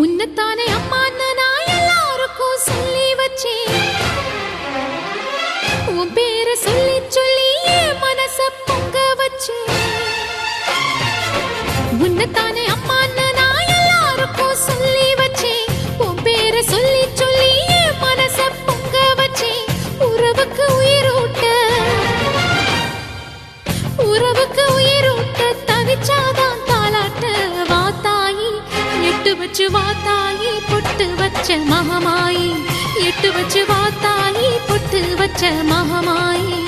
உன்னத்தானே அம்மான்னு நான் எல்லாருக்கும் சொல்லி வச்சேன். உன் பேரை சொல்லி சொல்லி என் மனச பொங்க வச்சேன். உன்னத்தானே அம்மான்னு நான் எல்லாருக்கும் சொல்லி வச்சேன். உன் பேரை சொல்லி சொல்லி என் மனச பொங்க வச்சேன். உறவுக்கு உயிரூட்ட தவிச்சாதான் தாலாட்ட. வாத்தாயி எட்டு வச்சு வாத்தாயி பொட்டு வச்ச மகமாயி. எட்டு வச்சு வாத்தாயி பொட்டு வச்ச மகமாயி.